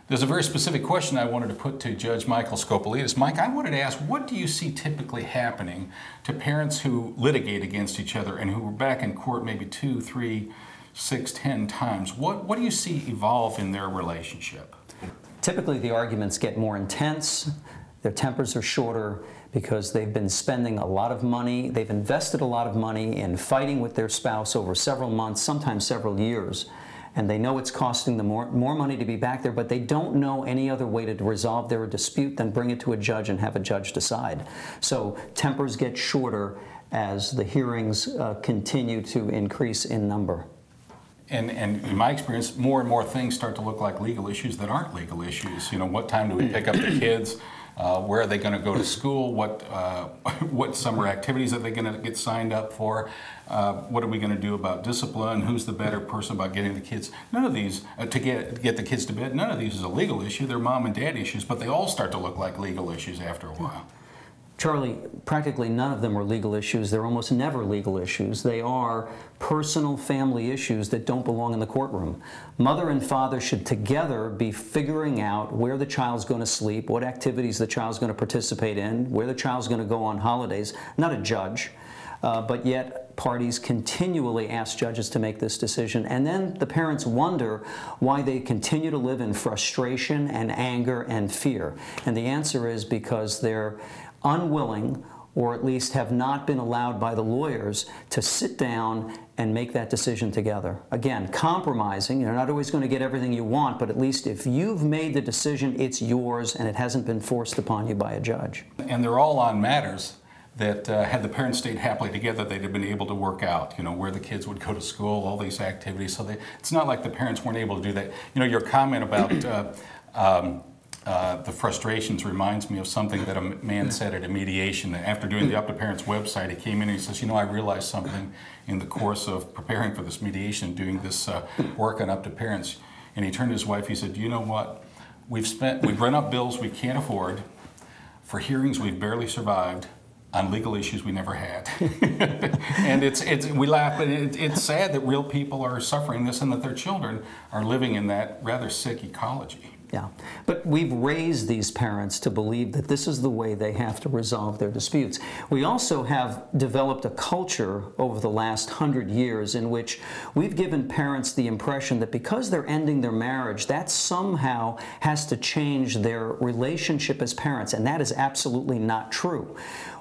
There's a very specific question I wanted to put to Judge Michael Scopolitis. Mike, I wanted to ask, what do you see typically happening to parents who litigate against each other and who are back in court maybe 2, 3, 6, 10 times? What do you see evolve in their relationship? Typically, the arguments get more intense, their tempers are shorter because they've been spending a lot of money, they've invested a lot of money in fighting with their spouse over several months, sometimes several years, and they know it's costing them more money to be back there, but they don't know any other way to resolve their dispute than bring it to a judge and have a judge decide. So tempers get shorter as the hearings continue to increase in number. And in my experience, more and more things start to look like legal issues that aren't legal issues. You know, what time do we pick up the kids? Where are they going to go to school? What summer activities are they going to get signed up for? What are we going to do about discipline? Who's the better person about getting the kids? None of these, to get the kids to bed, none of these is a legal issue. They're mom and dad issues, but they all start to look like legal issues after a while. Charlie, practically none of them are legal issues. They're almost never legal issues. They are personal family issues that don't belong in the courtroom. Mother and father should together be figuring out where the child's going to sleep, what activities the child's going to participate in, where the child's going to go on holidays, not a judge. But yet parties continually ask judges to make this decision, and then the parents wonder why they continue to live in frustration and anger and fear. And the answer is because they're unwilling, or at least have not been allowed by the lawyers to sit down and make that decision together. Again, compromising. You're not always going to get everything you want, but at least if you've made the decision, it's yours and it hasn't been forced upon you by a judge. And they're all on matters that had the parents stayed happily together, they'd have been able to work out, you know, where the kids would go to school, all these activities. So it's not like the parents weren't able to do that. You know, your comment about the frustrations reminds me of something that a man said at a mediation. After doing the Up to Parents website, he came in and he says, you know, I realized something in the course of preparing for this mediation, doing this work on Up to Parents. And he turned to his wife, he said, you know what, we've run up bills we can't afford, for hearings we've barely survived, on legal issues we never had. And we laugh, but it's sad that real people are suffering this and that their children are living in that rather sick ecology. Yeah, but we've raised these parents to believe that this is the way they have to resolve their disputes. We also have developed a culture over the last 100 years in which we've given parents the impression that because they're ending their marriage, that somehow has to change their relationship as parents, and that is absolutely not true.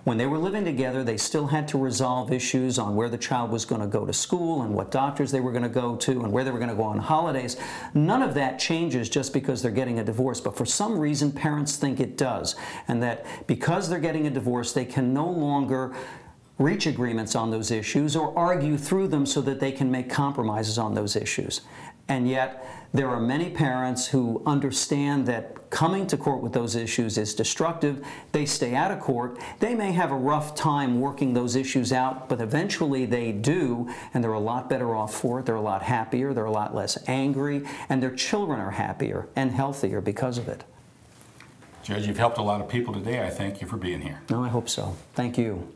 When they were living together, they still had to resolve issues on where the child was going to go to school and what doctors they were going to go to and where they were going to go on holidays. None of that changes just because they're getting a divorce, but for some reason parents think it does, and that because they're getting a divorce, they can no longer reach agreements on those issues or argue through them so that they can make compromises on those issues. And yet, there are many parents who understand that coming to court with those issues is destructive. They stay out of court. They may have a rough time working those issues out, but eventually they do, and they're a lot better off for it. They're a lot happier. They're a lot less angry, and their children are happier and healthier because of it. Judge, you've helped a lot of people today. I thank you for being here. No, I hope so. Thank you.